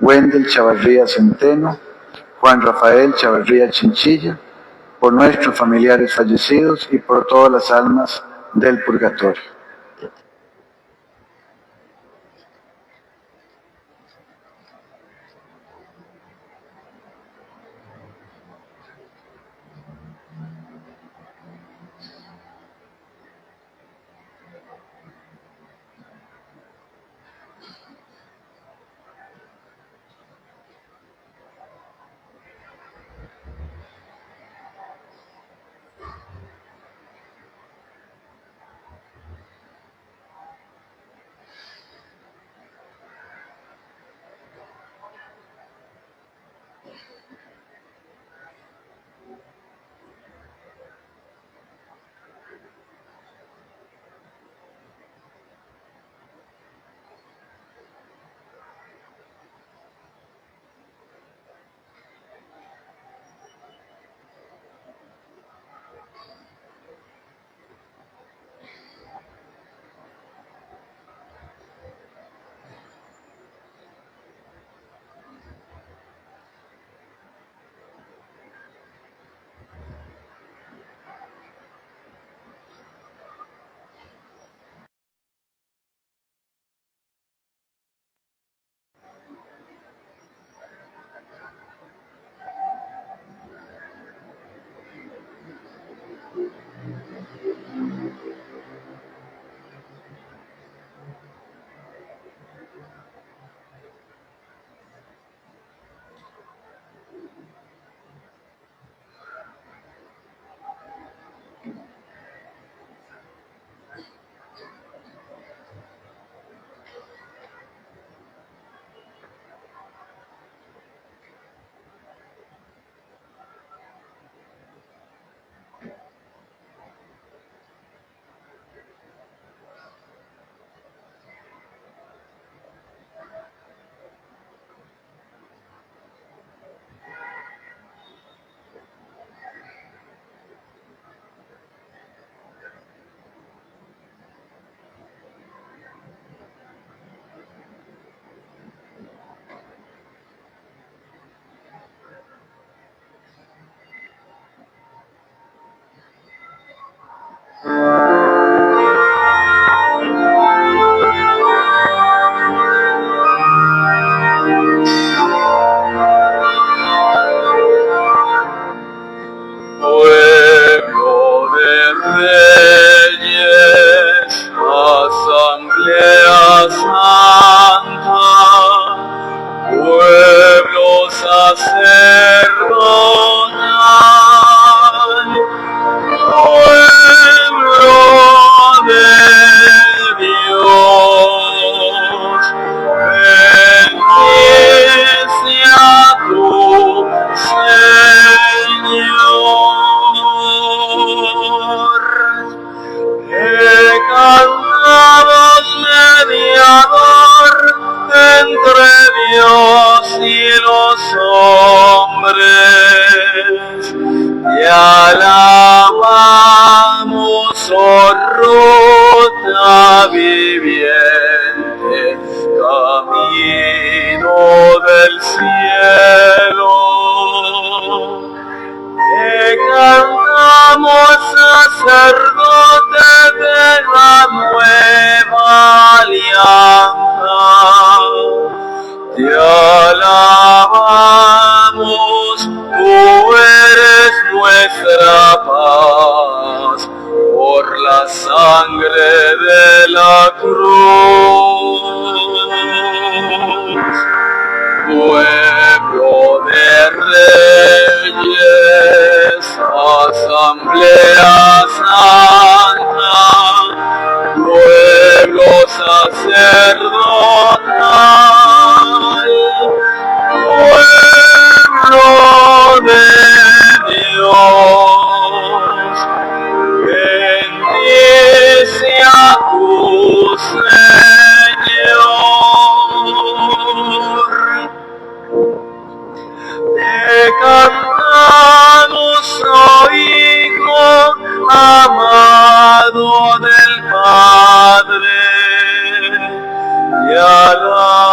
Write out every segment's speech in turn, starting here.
Wendel Chavarría Centeno, Juan Rafael Chavarría Chinchilla, por nuestros familiares fallecidos y por todas las almas del purgatorio.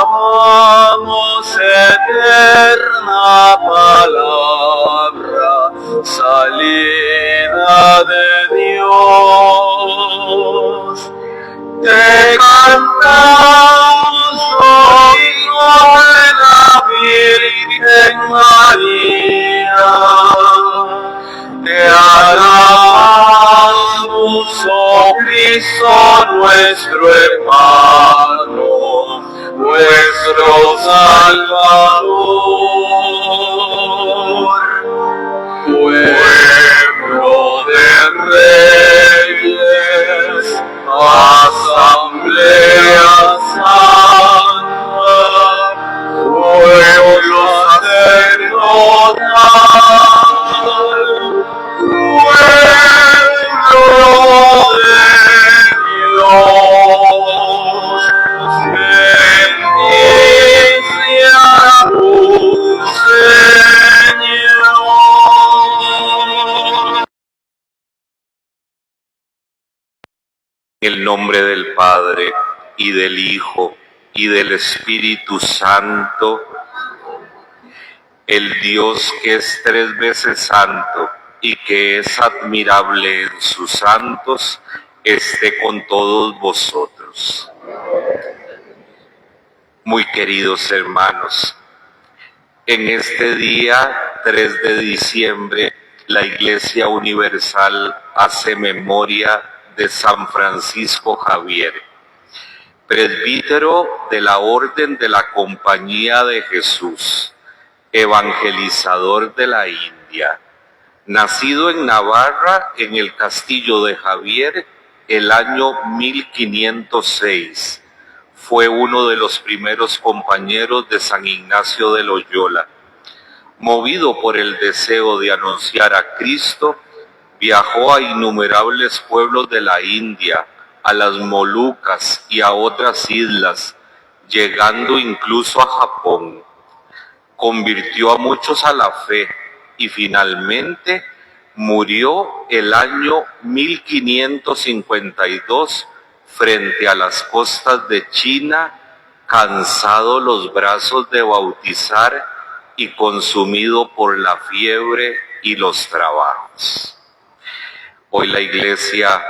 Alabamos eterna palabra, salida de Dios. Te cantamos, Hijo de la Virgen María. Te alabamos, oh Cristo nuestro hermano, nuestro Salvador. Pueblo de reyes, asamblea santa, pueblo sacerdotal, pueblo de Dios, bendice a tu Señor. En el nombre del Padre, y del Hijo, y del Espíritu Santo, el Dios que es 3 veces santo y que es admirable en sus santos, esté con todos vosotros. Muy queridos hermanos, en este día 3 de diciembre, la Iglesia Universal hace memoria de San Francisco Javier, presbítero de la Orden de la Compañía de Jesús, evangelizador de la India, nacido en Navarra, en el castillo de Javier, el año 1506. Fue uno de los primeros compañeros de San Ignacio de Loyola. Movido por el deseo de anunciar a Cristo, viajó a innumerables pueblos de la India, a las Molucas y a otras islas, llegando incluso a Japón. Convirtió a muchos a la fe y finalmente murió el año 1552 frente a las costas de China, cansado los brazos de bautizar y consumido por la fiebre y los trabajos. Hoy la Iglesia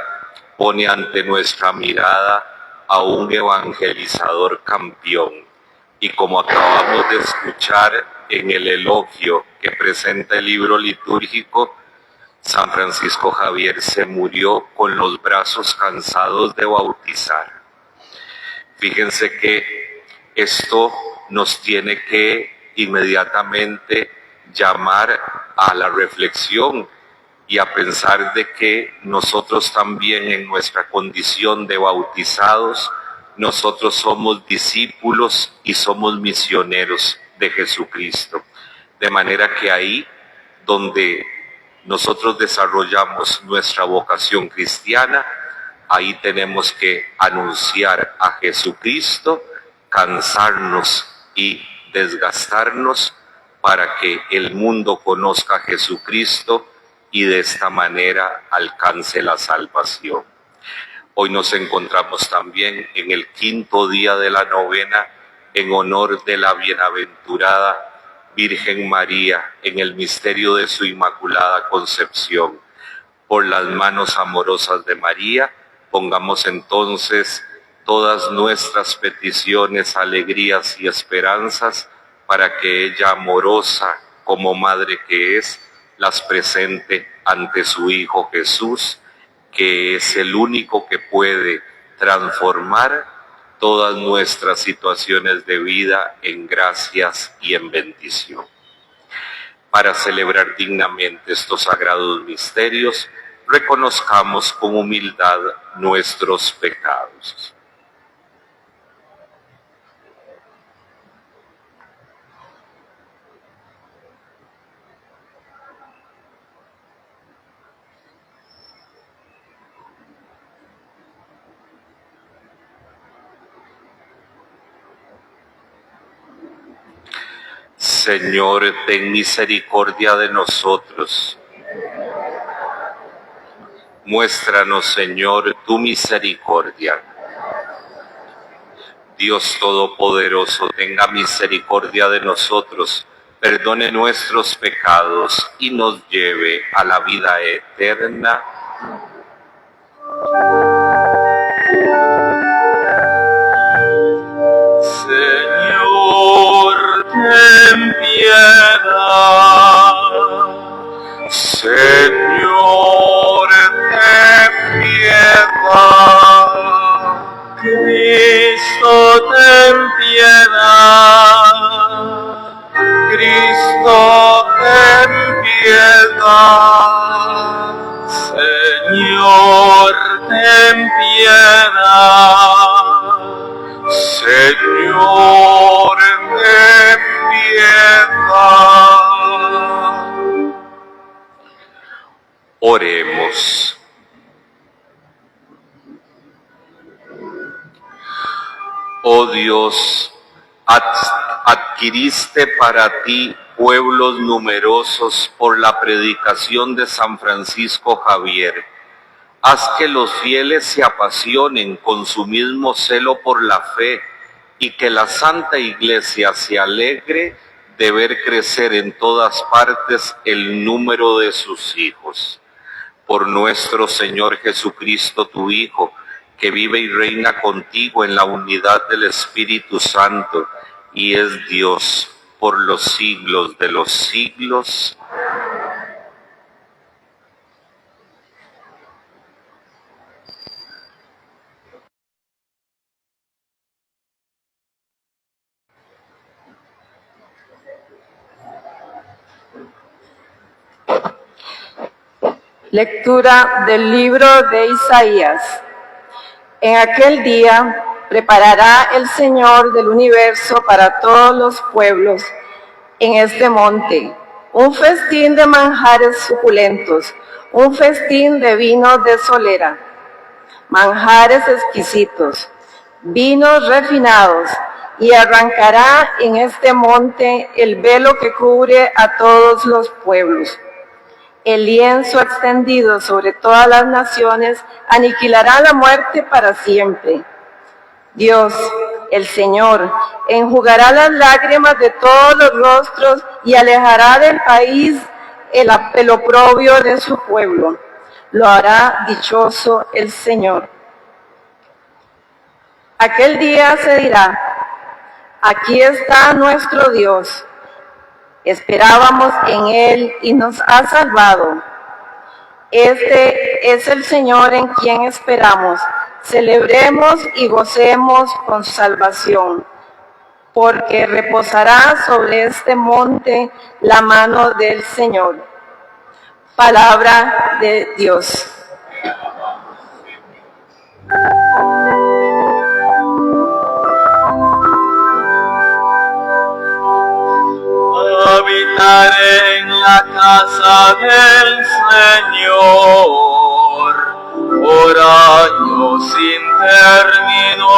pone ante nuestra mirada a un evangelizador campeón, y como acabamos de escuchar en el elogio que presenta el libro litúrgico, San Francisco Javier se murió con los brazos cansados de bautizar. Fíjense que esto nos tiene que inmediatamente llamar a la reflexión y a pensar de que nosotros también en nuestra condición de bautizados, nosotros somos discípulos y somos misioneros de Jesucristo. De manera que ahí donde nosotros desarrollamos nuestra vocación cristiana, ahí tenemos que anunciar a Jesucristo, cansarnos y desgastarnos para que el mundo conozca a Jesucristo y de esta manera alcance la salvación. Hoy nos encontramos también en el 5º día de la novena en honor de la bienaventurada Virgen María en el misterio de su Inmaculada Concepción. Por las manos amorosas de María, pongamos entonces todas nuestras peticiones, alegrías y esperanzas para que ella, amorosa como madre que es, las presente ante su Hijo Jesús, que es el único que puede transformar todas nuestras situaciones de vida en gracias y en bendición. Para celebrar dignamente estos sagrados misterios, reconozcamos con humildad nuestros pecados. Señor, ten misericordia de nosotros. Muéstranos, Señor, tu misericordia. Dios Todopoderoso, tenga misericordia de nosotros, perdone nuestros pecados y nos lleve a la vida eterna. Señor, ten piedad. Señor, ten piedad. Cristo, ten piedad. Cristo, ten piedad. Señor, ten piedad. Señor, ten piedad. Oremos. Oh Dios, adquiriste para ti pueblos numerosos por la predicación de San Francisco Javier. Haz que los fieles se apasionen con su mismo celo por la fe y que la Santa Iglesia se alegre de ver crecer en todas partes el número de sus hijos. Por nuestro Señor Jesucristo, tu Hijo, que vive y reina contigo en la unidad del Espíritu Santo y es Dios por los siglos de los siglos. Lectura del libro de Isaías. En aquel día preparará el Señor del universo para todos los pueblos en este monte un festín de manjares suculentos, un festín de vinos de solera, manjares exquisitos, vinos refinados, y arrancará en este monte el velo que cubre a todos los pueblos. El lienzo extendido sobre todas las naciones aniquilará la muerte para siempre. Dios, el Señor, enjugará las lágrimas de todos los rostros y alejará del país el oprobio de su pueblo. Lo hará dichoso el Señor. Aquel día se dirá: aquí está nuestro Dios. Esperábamos en Él y nos ha salvado. Este es el Señor en quien esperamos. Celebremos y gocemos con salvación, porque reposará sobre este monte la mano del Señor. Palabra de Dios. Habitaré en la casa del Señor por años sin término.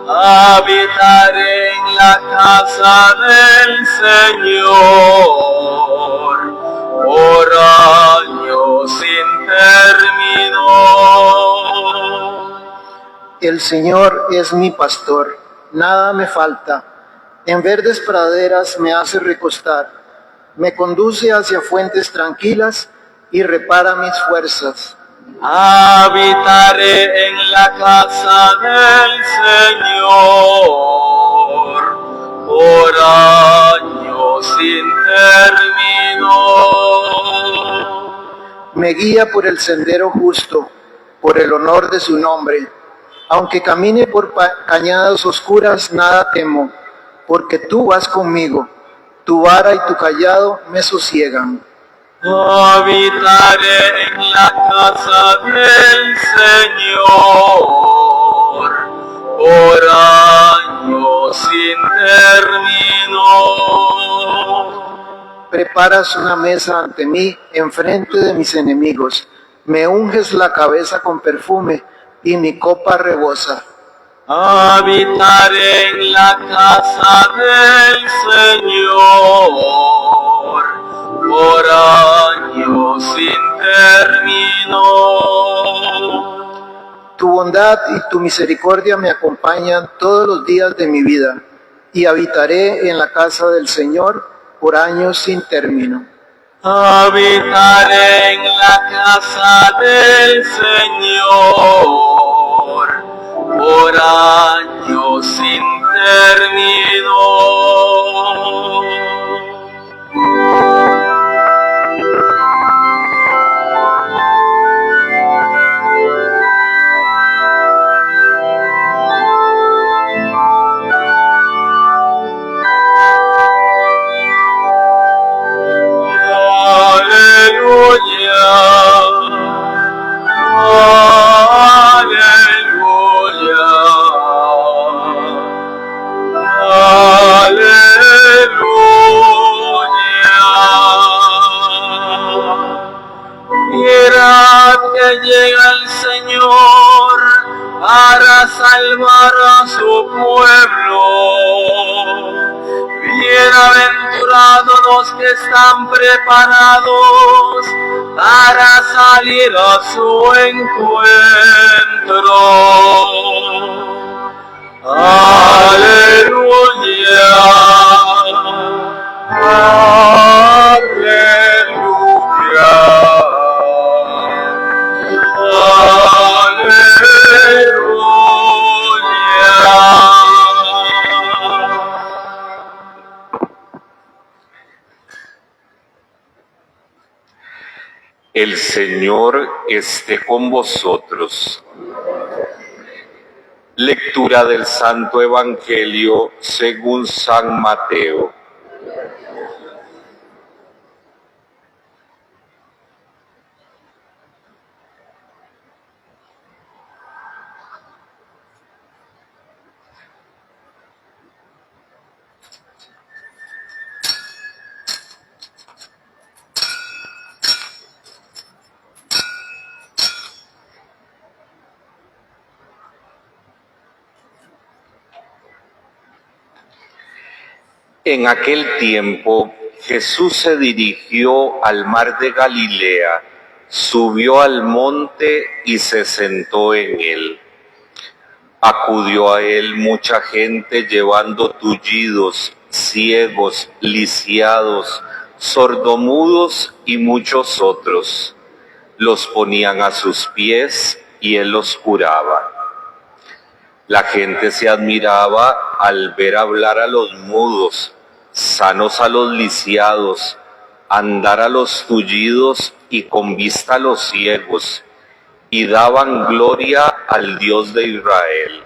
Habitaré en la casa del Señor por años sin término. El Señor es mi pastor, nada me falta. En verdes praderas me hace recostar, me conduce hacia fuentes tranquilas y repara mis fuerzas. Habitaré en la casa del Señor por años sin término. Me guía por el sendero justo, por el honor de su nombre. Aunque camine por cañadas oscuras, nada temo, porque tú vas conmigo, tu vara y tu cayado me sosiegan. Habitaré en la casa del Señor por años sin término. Preparas una mesa ante mí enfrente de mis enemigos, me unges la cabeza con perfume y mi copa rebosa. Habitaré en la casa del Señor por años sin término. Tu bondad y tu misericordia me acompañan todos los días de mi vida, y habitaré en la casa del Señor por años sin término. Habitaré en la casa del Señor por años sin término. Mirad que llega el Señor para salvar a su pueblo. Bienaventurados los que están preparados para salir a su encuentro. Aleluya. El Señor esté con vosotros. Lectura del Santo Evangelio según San Mateo. En aquel tiempo, Jesús se dirigió al mar de Galilea, subió al monte y se sentó en él. Acudió a él mucha gente llevando tullidos, ciegos, lisiados, sordomudos y muchos otros. Los ponían a sus pies y él los curaba. La gente se admiraba al ver hablar a los mudos, sanos a los lisiados, andar a los tullidos y con vista a los ciegos, y daban gloria al Dios de Israel.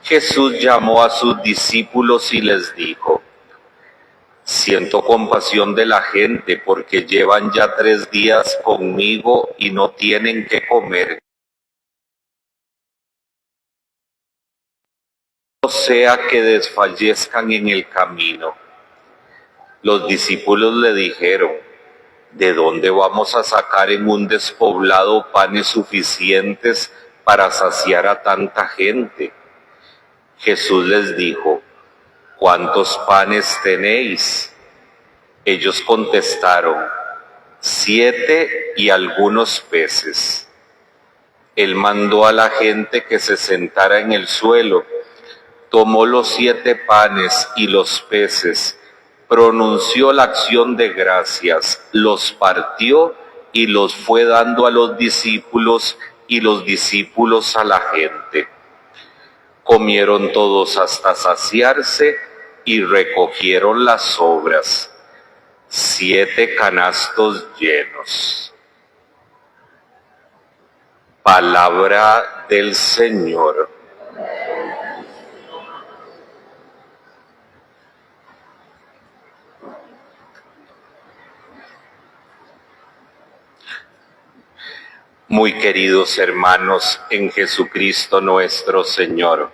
Jesús llamó a sus discípulos y les dijo: siento compasión de la gente porque llevan ya 3 días conmigo y no tienen qué comer. No sea que desfallezcan en el camino. Los discípulos le dijeron: ¿de dónde vamos a sacar en un despoblado panes suficientes para saciar a tanta gente? Jesús les dijo: ¿cuántos panes tenéis? Ellos contestaron: 7 y algunos peces. Él mandó a la gente que se sentara en el suelo. Tomó los 7 panes y los peces, pronunció la acción de gracias, los partió y los fue dando a los discípulos y los discípulos a la gente. Comieron todos hasta saciarse y recogieron las sobras, 7 canastos llenos. Palabra del Señor. Muy queridos hermanos en Jesucristo nuestro Señor,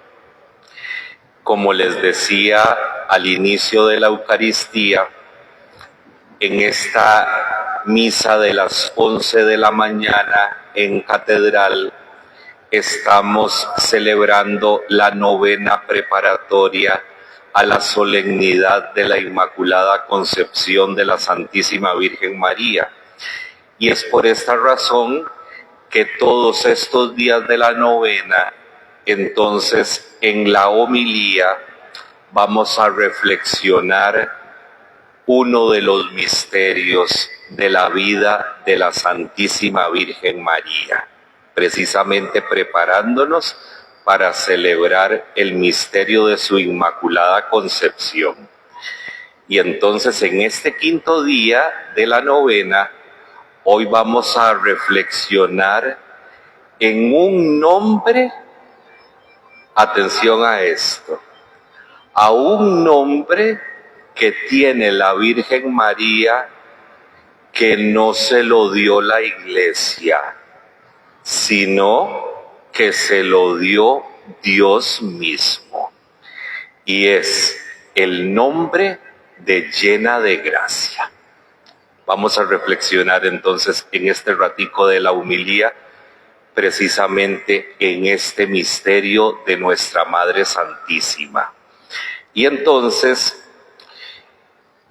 como les decía al inicio de la Eucaristía, en esta misa de las 11 de la mañana en Catedral, estamos celebrando la novena preparatoria a la solemnidad de la Inmaculada Concepción de la Santísima Virgen María. Y es por esta razón que todos estos días de la novena, entonces en la homilía vamos a reflexionar uno de los misterios de la vida de la Santísima Virgen María, precisamente preparándonos para celebrar el misterio de su Inmaculada Concepción. Y entonces en este quinto día de la novena, hoy vamos a reflexionar en un nombre, atención a esto, a un nombre que tiene la Virgen María que no se lo dio la Iglesia, sino que se lo dio Dios mismo. Y es el nombre de llena de gracia. Vamos a reflexionar entonces en este ratico de la homilía, precisamente en este misterio de nuestra Madre Santísima. Y entonces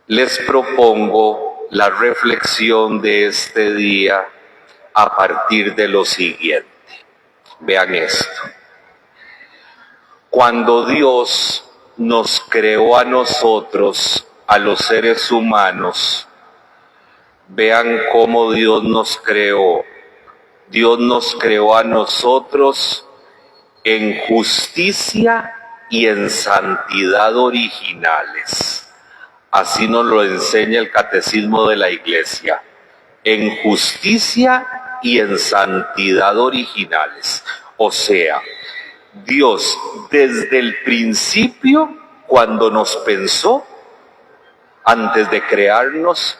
les propongo la reflexión de este día a partir de lo siguiente. Vean esto. Cuando Dios nos creó a nosotros, a los seres humanos, vean cómo Dios nos creó. Dios nos creó a nosotros en justicia y en santidad originales. Así nos lo enseña el Catecismo de la Iglesia. En justicia y en santidad originales. O sea, Dios desde el principio, cuando nos pensó, antes de crearnos,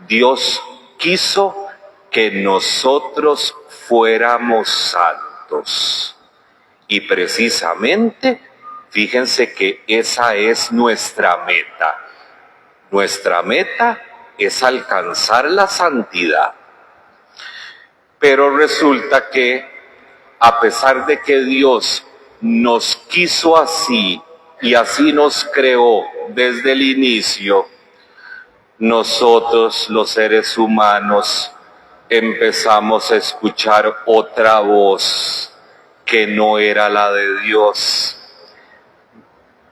Dios quiso que nosotros fuéramos santos. Y precisamente, fíjense que esa es nuestra meta. Nuestra meta es alcanzar la santidad. Pero resulta que, a pesar de que Dios nos quiso así y así nos creó desde el inicio, nosotros los seres humanos empezamos a escuchar otra voz que no era la de Dios,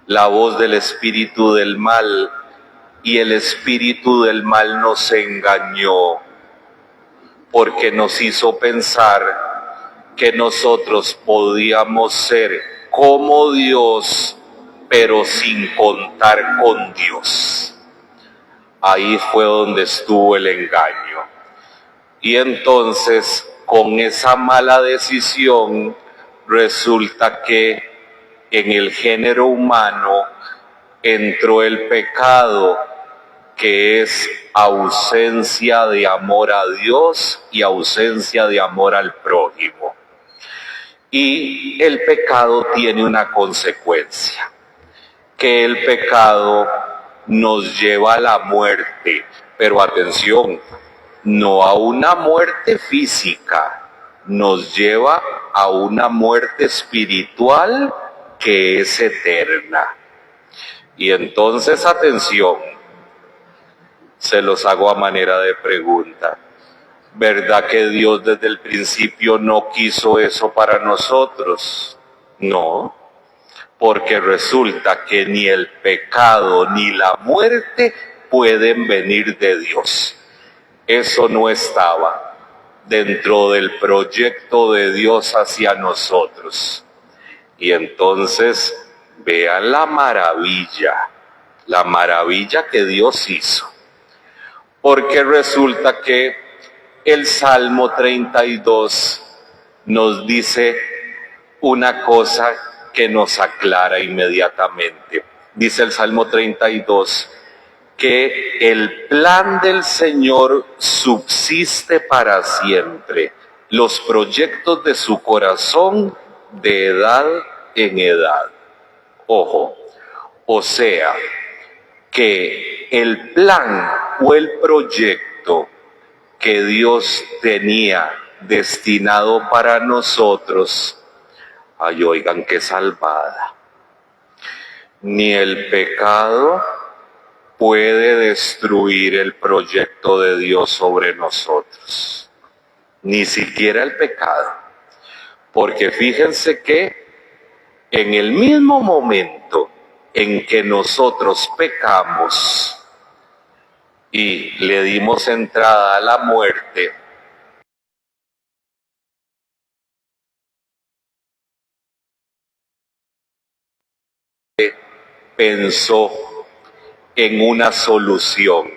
la voz del espíritu del mal, y el espíritu del mal nos engañó porque nos hizo pensar que nosotros podíamos ser como Dios, pero sin contar con Dios. Ahí fue donde estuvo el engaño. Y entonces, con esa mala decisión, resulta que en el género humano entró el pecado, que es ausencia de amor a Dios y ausencia de amor al prójimo. Y el pecado tiene una consecuencia, que el pecado nos lleva a la muerte, pero atención, no a una muerte física, nos lleva a una muerte espiritual que es eterna. Y entonces, atención, se los hago a manera de pregunta. ¿Verdad que Dios desde el principio no quiso eso para nosotros? No, porque resulta que ni el pecado ni la muerte pueden venir de Dios. Eso no estaba dentro del proyecto de Dios hacia nosotros. Y entonces, vean la maravilla que Dios hizo. Porque resulta que el Salmo 32 nos dice una cosa que nos aclara inmediatamente. Dice el Salmo 32 que el plan del Señor subsiste para siempre, los proyectos de su corazón de edad en edad. Ojo, o sea, que el plan o el proyecto que Dios tenía destinado para nosotros, ay, oigan qué salvada, ni el pecado puede destruir el proyecto de Dios sobre nosotros. ni siquiera el pecado. Porque fíjense que en el mismo momento en que nosotros pecamos y le dimos entrada a la muerte, pensó en una solución,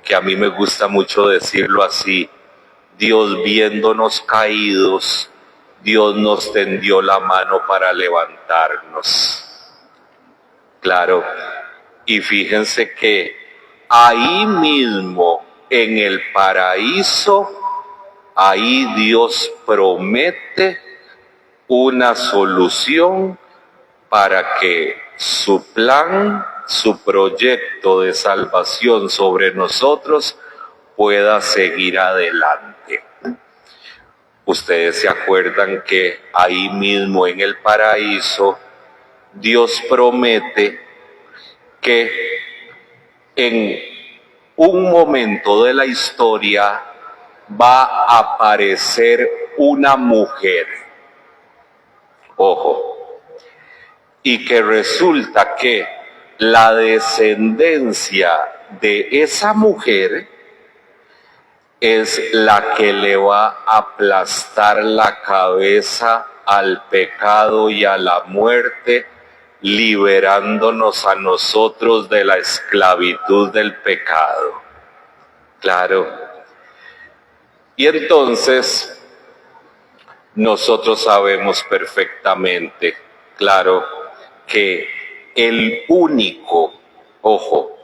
que a mí me gusta mucho decirlo así: Dios, viéndonos caídos, Dios nos tendió la mano para levantarnos. Claro, y fíjense que ahí mismo, en el paraíso, ahí Dios promete una solución para que su plan, su proyecto de salvación sobre nosotros pueda seguir adelante. Ustedes se acuerdan que ahí mismo en el paraíso, Dios promete que en un momento de la historia va a aparecer una mujer. Ojo. Y que resulta que la descendencia de esa mujer es la que le va a aplastar la cabeza al pecado y a la muerte, liberándonos a nosotros de la esclavitud del pecado. Claro. Y entonces nosotros sabemos perfectamente, claro, que el único, ojo,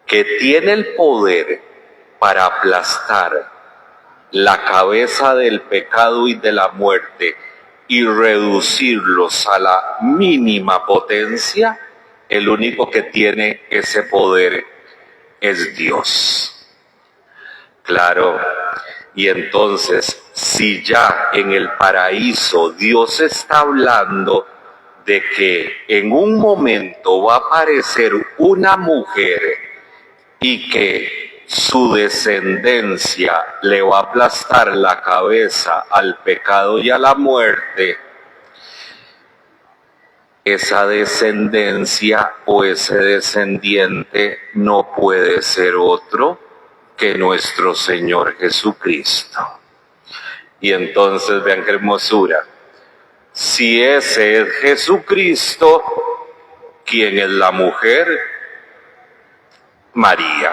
que tiene el poder para aplastar la cabeza del pecado y de la muerte y reducirlos a la mínima potencia, el único que tiene ese poder es Dios. Claro, y entonces, si ya en el paraíso Dios está hablando de que en un momento va a aparecer una mujer y que su descendencia le va a aplastar la cabeza al pecado y a la muerte, esa descendencia o ese descendiente no puede ser otro que nuestro Señor Jesucristo. Y entonces vean qué hermosura. Si ese es Jesucristo, ¿quién es la mujer? María.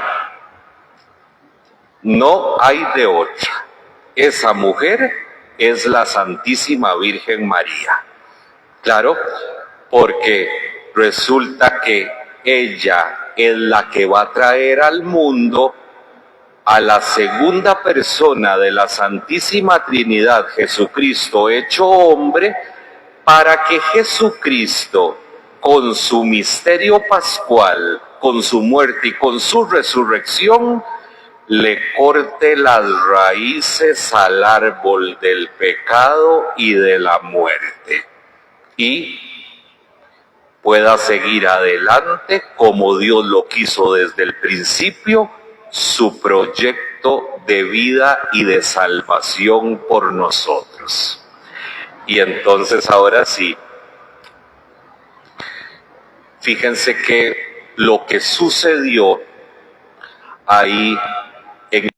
No hay de otra. Esa mujer es la Santísima Virgen María. Claro, porque resulta que ella es la que va a traer al mundo a la segunda persona de la Santísima Trinidad, Jesucristo hecho hombre, para que Jesucristo, con su misterio pascual, con su muerte y con su resurrección, le corte las raíces al árbol del pecado y de la muerte, y pueda seguir adelante como Dios lo quiso desde el principio, su proyecto de vida y de salvación por nosotros. Y entonces ahora sí, fíjense que lo que sucedió ahí en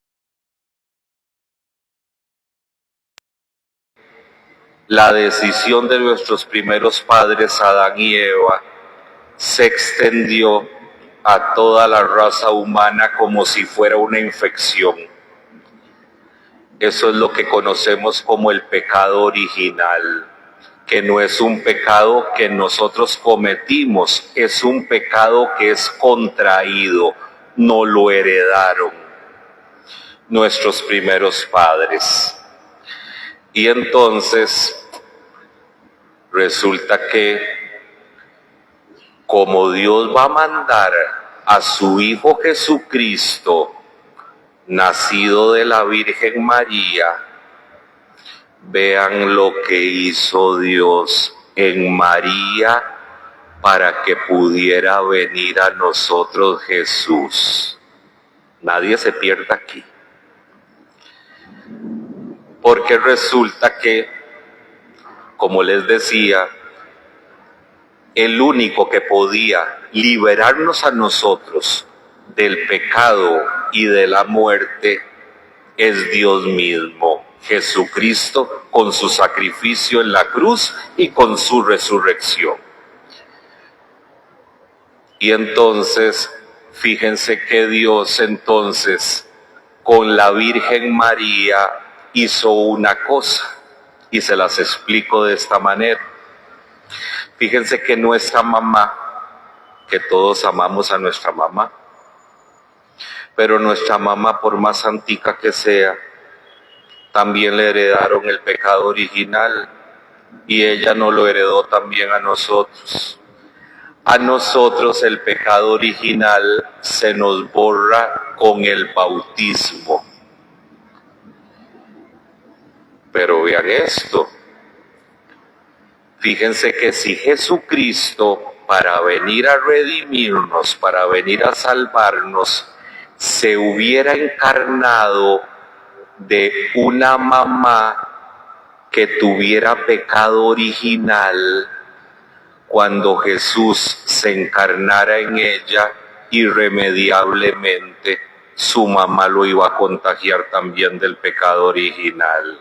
la decisión de nuestros primeros padres, Adán y Eva, se extendió a toda la raza humana como si fuera una infección. Eso es lo que conocemos como el pecado original, que no es un pecado que nosotros cometimos, es un pecado que es contraído, no lo heredaron nuestros primeros padres. Y entonces resulta que como Dios va a mandar a su Hijo Jesucristo, nacido de la Virgen María, vean lo que hizo Dios en María para que pudiera venir a nosotros Jesús. Nadie se pierda aquí. porque resulta que, como les decía, el único que podía liberarnos a nosotros del pecado y de la muerte es Dios mismo, Jesucristo, con su sacrificio en la cruz y con su resurrección. Y entonces, fíjense que Dios entonces con la Virgen María hizo una cosa, y se las explico de esta manera. Fíjense que nuestra mamá, que todos amamos a nuestra mamá, pero nuestra mamá, por más antica que sea, también le heredaron el pecado original, y ella nos lo heredó también a nosotros. A nosotros el pecado original se nos borra con el bautismo. Pero vean esto, fíjense que si Jesucristo, para venir a redimirnos, para venir a salvarnos, se hubiera encarnado de una mamá que tuviera pecado original, cuando Jesús se encarnara en ella, irremediablemente su mamá lo iba a contagiar también del pecado original.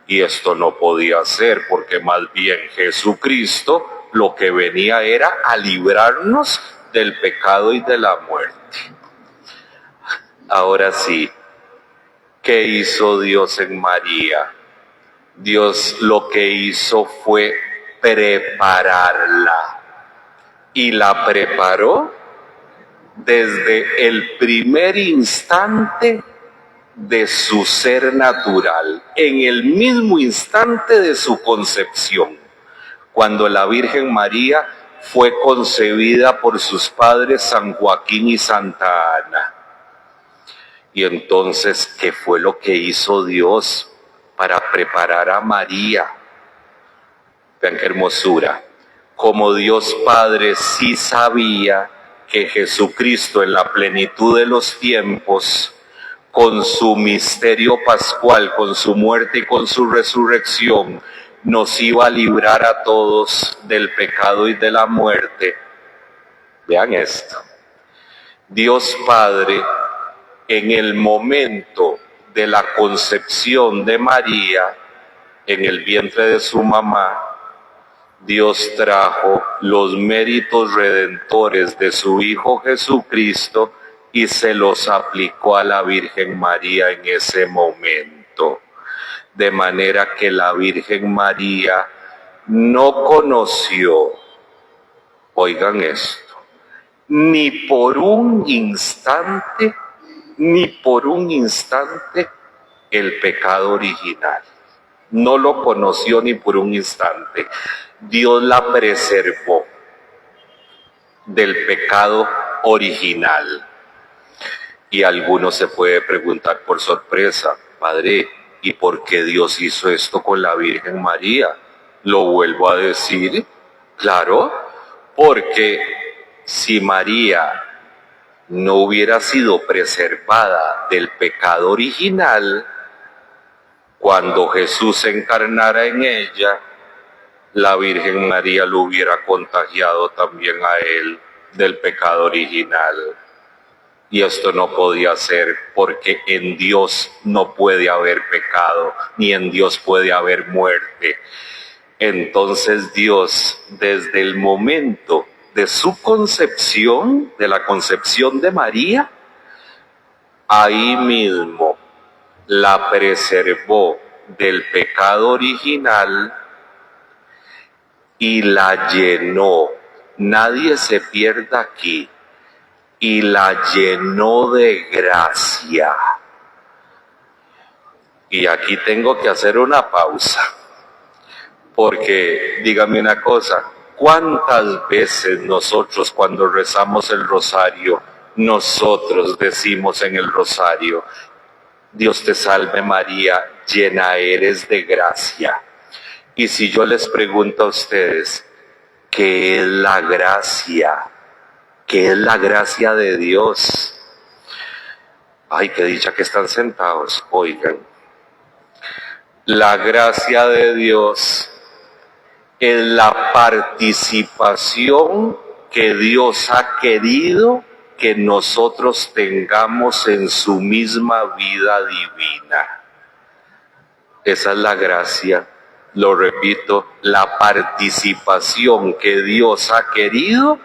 Y esto no podía ser, porque más bien Jesucristo lo que venía era a librarnos del pecado y de la muerte. Ahora sí, ¿qué hizo Dios en María? Dios lo que hizo fue prepararla, y la preparó desde el primer instante de su ser natural, en el mismo instante de su concepción, cuando la Virgen María fue concebida por sus padres San Joaquín y Santa Ana. Y entonces, ¿qué fue lo que hizo Dios para preparar a María? Vean qué hermosura. Como Dios Padre sí sabía que Jesucristo en la plenitud de los tiempos, con su misterio pascual, con su muerte y con su resurrección, nos iba a librar a todos del pecado y de la muerte. Vean esto. Dios Padre, en el momento de la concepción de María, en el vientre de su mamá, Dios trajo los méritos redentores de su Hijo Jesucristo y se los aplicó a la Virgen María en ese momento. De manera que la Virgen María no conoció, oigan esto, ni por un instante el pecado original. No lo conoció ni por un instante. Dios la preservó del pecado original. Y alguno se puede preguntar por sorpresa, Padre, ¿y por qué Dios hizo esto con la Virgen María? Lo vuelvo a decir, claro, porque si María no hubiera sido preservada del pecado original, cuando Jesús se encarnara en ella, la Virgen María lo hubiera contagiado también a él del pecado original. Y esto no podía ser, porque en Dios no puede haber pecado, ni en Dios puede haber muerte. Entonces Dios, desde el momento de su concepción, de la concepción de María, ahí mismo la preservó del pecado original y la llenó. Nadie se pierda aquí. Y la llenó de gracia. Y aquí tengo que hacer una pausa, porque dígame una cosa, ¿cuántas veces nosotros cuando rezamos el rosario, nosotros decimos en el rosario, Dios te salve María, llena eres de gracia? Y si yo les pregunto a ustedes, ¿qué es la gracia? ¿Qué es la gracia de Dios? Ay, qué dicha que están sentados, oigan. La gracia de Dios es la participación que Dios ha querido que nosotros tengamos en su misma vida divina. Esa es la gracia, lo repito, la participación que Dios ha querido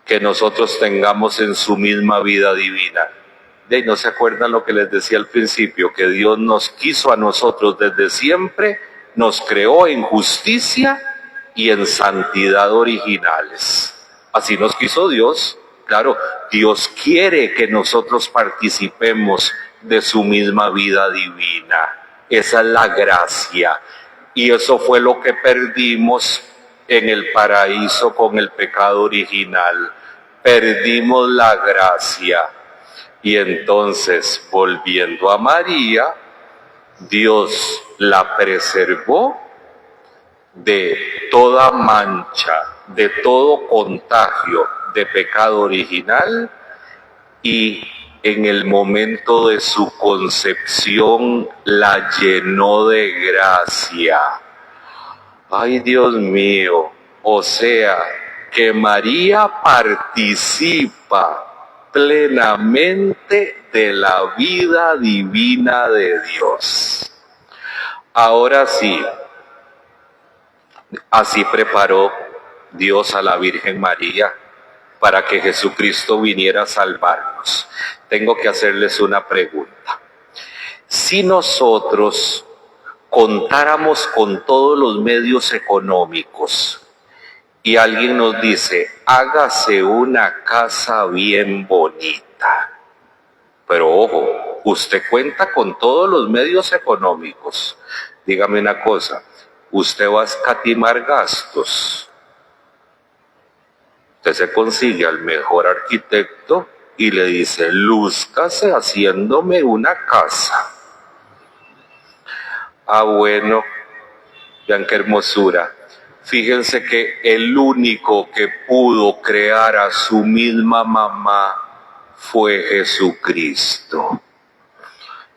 que nosotros tengamos en su misma vida divina. ¿Y no se acuerdan lo que les decía al principio? Que Dios nos quiso a nosotros desde siempre, nos creó en justicia y en santidad originales. Así nos quiso Dios. Claro, Dios quiere que nosotros participemos de su misma vida divina. Esa es la gracia. Y eso fue lo que perdimos en el paraíso con el pecado original. Perdimos la gracia. Y entonces, volviendo a María, Dios la preservó de toda mancha, de todo contagio de pecado original, y en el momento de su concepción la llenó de gracia. Ay, Dios mío, o sea, que María participa plenamente de la vida divina de Dios. Ahora sí, así preparó Dios a la Virgen María para que Jesucristo viniera a salvarnos. Tengo que hacerles una pregunta. Si nosotros contáramos con todos los medios económicos y alguien nos dice, hágase una casa bien bonita, pero ojo, usted cuenta con todos los medios económicos, dígame una cosa, usted va a escatimar gastos. Usted se consigue al mejor arquitecto y le dice, lúzcase haciéndome una casa. Ah, bueno, vean qué hermosura. Fíjense que el único que pudo crear a su misma mamá fue Jesucristo.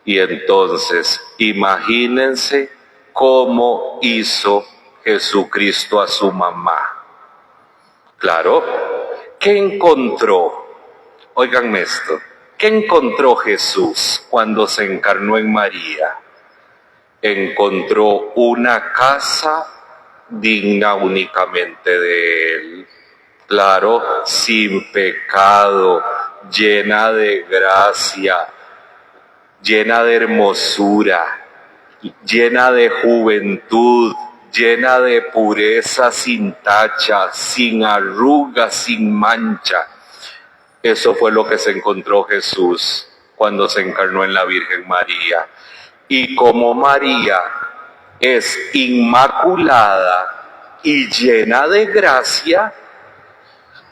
Y entonces, imagínense cómo hizo Jesucristo a su mamá. Claro, ¿qué encontró? Óiganme esto, ¿qué encontró Jesús cuando se encarnó en María? Encontró una casa digna únicamente de Él. Claro, sin pecado, llena de gracia, llena de hermosura, llena de juventud, llena de pureza, sin tacha, sin arruga, sin mancha. Eso fue lo que se encontró Jesús cuando se encarnó en la Virgen María. Y como María es inmaculada y llena de gracia,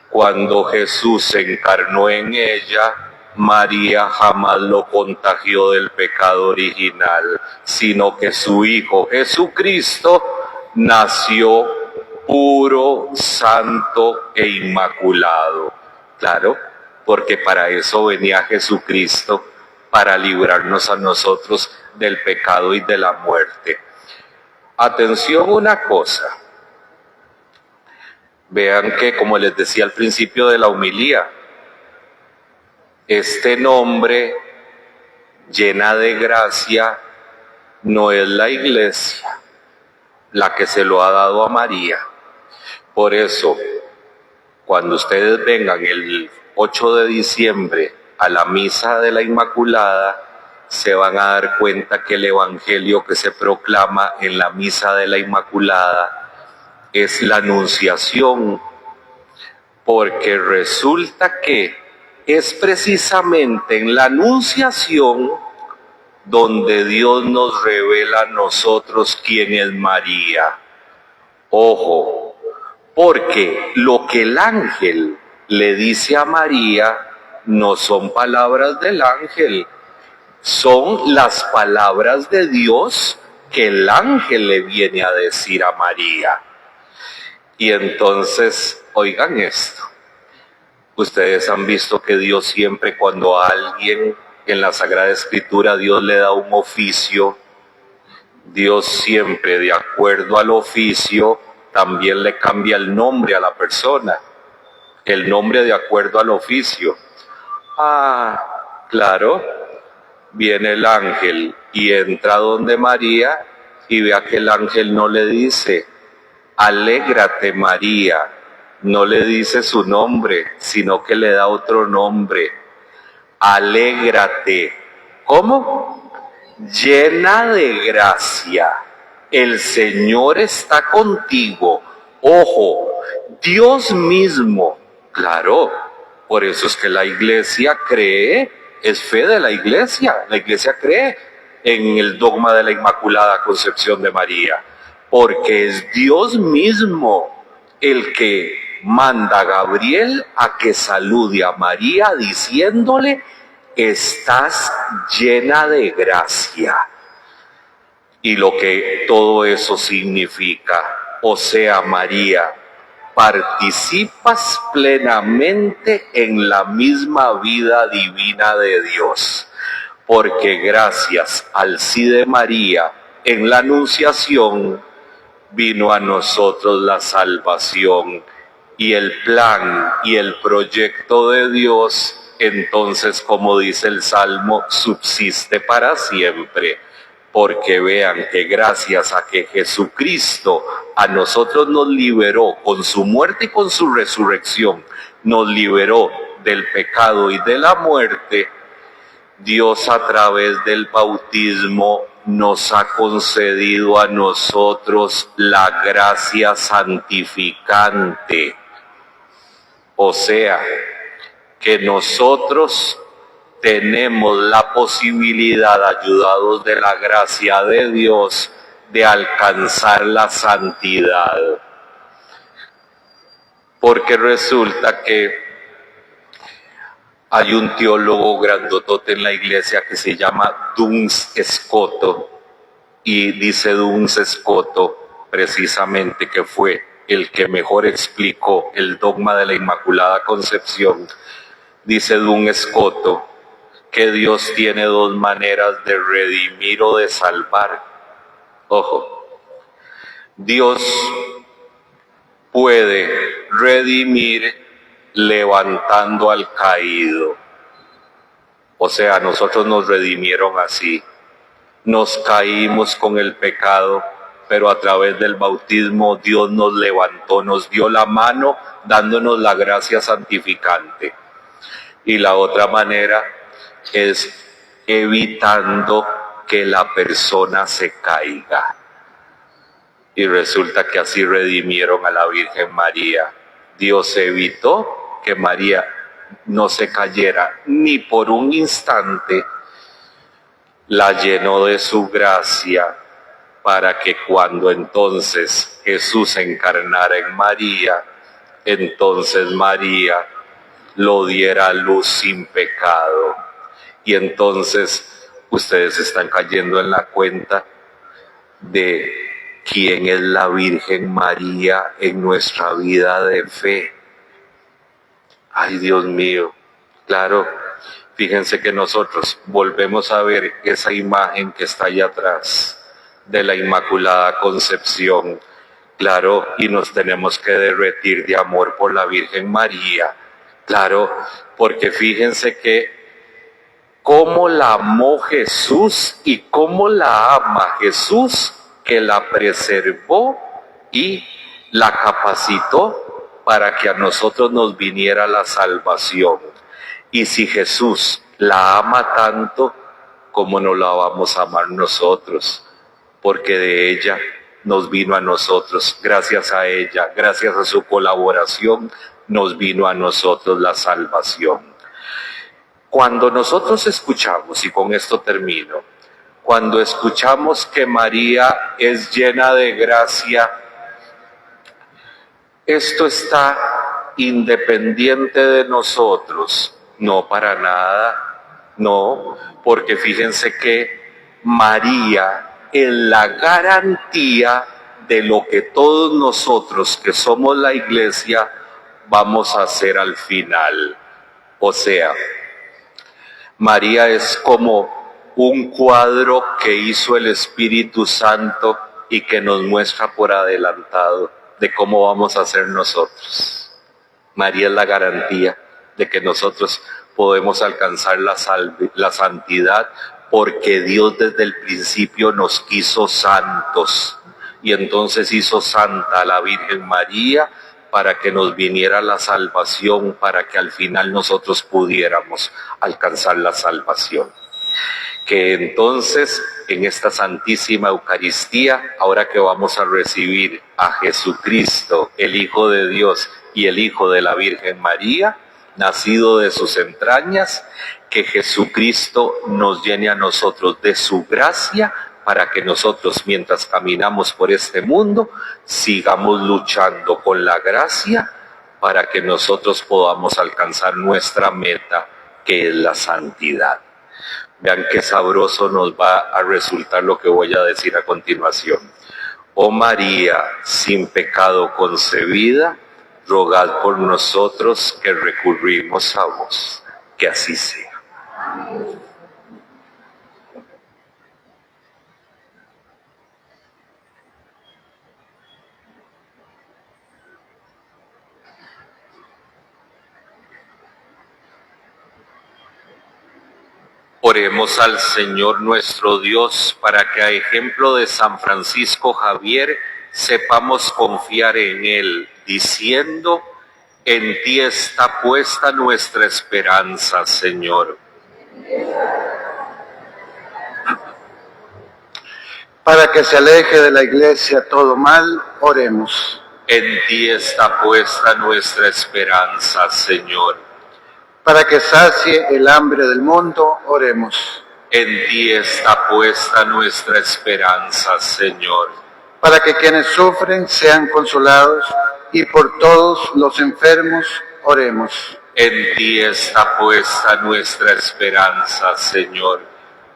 cuando Jesús se encarnó en ella, María jamás lo contagió del pecado original, sino que su Hijo Jesucristo nació puro, santo e inmaculado. Claro, porque para eso venía Jesucristo, para librarnos a nosotros del pecado y de la muerte. Atención una cosa. Vean que, como les decía al principio de la homilía, este nombre llena de gracia no es la Iglesia la que se lo ha dado a María. Por eso, cuando ustedes vengan el 8 de diciembre a la misa de la Inmaculada, se van a dar cuenta que el evangelio que se proclama en la misa de la Inmaculada es la Anunciación, porque resulta que es precisamente en la Anunciación donde Dios nos revela a nosotros quién es María. Ojo, porque lo que el ángel le dice a María no son palabras del ángel, son las palabras de Dios que el ángel le viene a decir a María. Y entonces, oigan esto, ustedes han visto que Dios siempre, cuando a alguien en la Sagrada Escritura Dios le da un oficio, Dios siempre, de acuerdo al oficio, también le cambia el nombre a la persona. El nombre de acuerdo al oficio. Ah, claro. Viene el ángel y entra donde María y vea que el ángel no le dice, alégrate María, no le dice su nombre, sino que le da otro nombre, alégrate. ¿Cómo? Llena de gracia, el Señor está contigo. Ojo, Dios mismo, claro, por eso es que la iglesia cree, es fe de la iglesia cree en el dogma de la Inmaculada Concepción de María, porque es Dios mismo el que manda a Gabriel a que salude a María diciéndole, estás llena de gracia. Y lo que todo eso significa, o sea, María, participas plenamente en la misma vida divina de Dios, porque gracias al sí de María en la Anunciación vino a nosotros la salvación y el plan y el proyecto de Dios, entonces, como dice el Salmo, subsiste para siempre. Porque vean que gracias a que Jesucristo a nosotros nos liberó con su muerte y con su resurrección, nos liberó del pecado y de la muerte, Dios a través del bautismo nos ha concedido a nosotros la gracia santificante. O sea, que nosotros tenemos la posibilidad, ayudados de la gracia de Dios, de alcanzar la santidad. Porque resulta que hay un teólogo grandotote en la iglesia que se llama Duns Scoto, y dice Duns Scoto precisamente que fue el que mejor explicó el dogma de la Inmaculada Concepción. Dice Duns Scoto que Dios tiene dos maneras de redimir o de salvar. Ojo, Dios puede redimir levantando al caído. O sea, nosotros nos redimieron así. Nos caímos con el pecado, pero a través del bautismo Dios nos levantó, nos dio la mano dándonos la gracia santificante. Y la otra manera es evitando que la persona se caiga. Y resulta que así redimieron a la Virgen María. Dios evitó que María no se cayera ni por un instante, la llenó de su gracia para que cuando entonces Jesús se encarnara en María, entonces María lo diera a luz sin pecado. Y entonces ustedes están cayendo en la cuenta de quién es la Virgen María en nuestra vida de fe. Ay, Dios mío, claro, fíjense que nosotros volvemos a ver esa imagen que está allá atrás de la Inmaculada Concepción, claro, y nos tenemos que derretir de amor por la Virgen María, claro, porque fíjense que cómo la amó Jesús y cómo la ama Jesús, que la preservó y la capacitó para que a nosotros nos viniera la salvación. Y si Jesús la ama tanto, ¿cómo no la vamos a amar nosotros? Porque de ella nos vino a nosotros, gracias a ella, gracias a su colaboración, nos vino a nosotros la salvación. Cuando nosotros escuchamos, y con esto termino, cuando escuchamos que María es llena de gracia, esto está independiente de nosotros, no para nada, no, porque fíjense que María es la garantía de lo que todos nosotros que somos la iglesia vamos a hacer al final. O sea, María es como un cuadro que hizo el Espíritu Santo y que nos muestra por adelantado de cómo vamos a ser nosotros. María es la garantía de que nosotros podemos alcanzar la santidad, porque Dios desde el principio nos hizo santos y entonces hizo santa a la Virgen María para que nos viniera la salvación, para que al final nosotros pudiéramos alcanzar la salvación. Que entonces en esta Santísima Eucaristía, ahora que vamos a recibir a Jesucristo, el Hijo de Dios y el Hijo de la Virgen María, nacido de sus entrañas, que Jesucristo nos llene a nosotros de su gracia, para que nosotros, mientras caminamos por este mundo, sigamos luchando con la gracia, para que nosotros podamos alcanzar nuestra meta, que es la santidad. Vean qué sabroso nos va a resultar lo que voy a decir a continuación. Oh María, sin pecado concebida, rogad por nosotros que recurrimos a vos. Que así sea. Oremos al Señor nuestro Dios para que a ejemplo de San Francisco Javier sepamos confiar en Él, diciendo: en ti está puesta nuestra esperanza, Señor. Para que se aleje de la Iglesia todo mal, oremos. En ti está puesta nuestra esperanza, Señor. Para que sacie el hambre del mundo, oremos. En ti está puesta nuestra esperanza, Señor. Para que quienes sufren sean consolados y por todos los enfermos, oremos. En ti está puesta nuestra esperanza, Señor.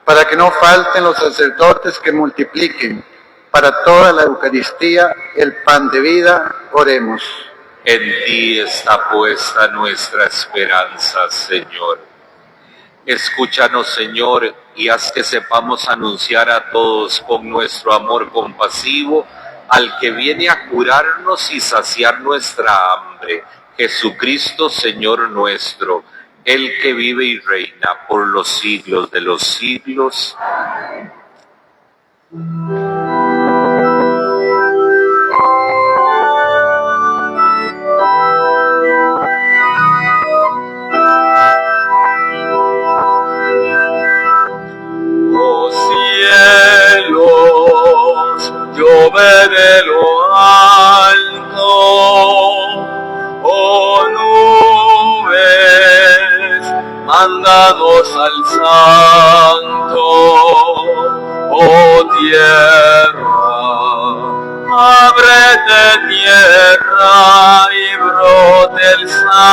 Para que no falten los sacerdotes que multipliquen para toda la Eucaristía el pan de vida, oremos. En ti está puesta nuestra esperanza, Señor. Escúchanos, Señor, y haz que sepamos anunciar a todos con nuestro amor compasivo al que viene a curarnos y saciar nuestra hambre, Jesucristo, Señor nuestro, el que vive y reina por los siglos de los siglos. Llove de lo alto, oh nubes, mándanos al Santo, oh tierra, ábrete tierra y brote el Salvador.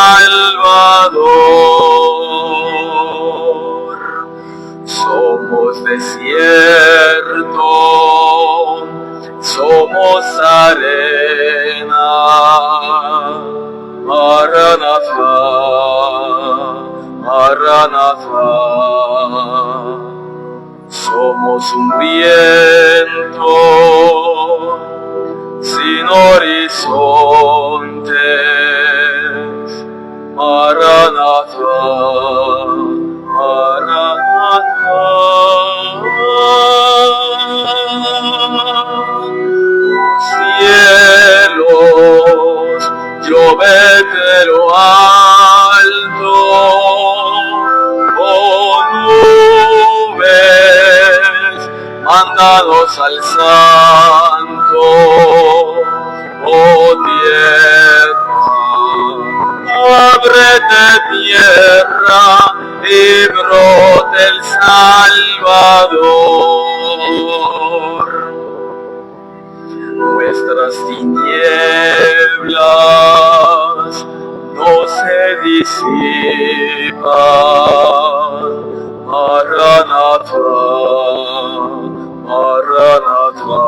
Somos desierto, somos arena, Maranatha, Maranatha. Somos un viento sin horizontes, Maranatha, Maranatha. Cielos, lloved de lo alto, oh nubes, mándanos al Santo, oh tierra, ábrete tierra y brote el Salvador. Nuestras tinieblas no se disipan, Maranatha, Maranatha.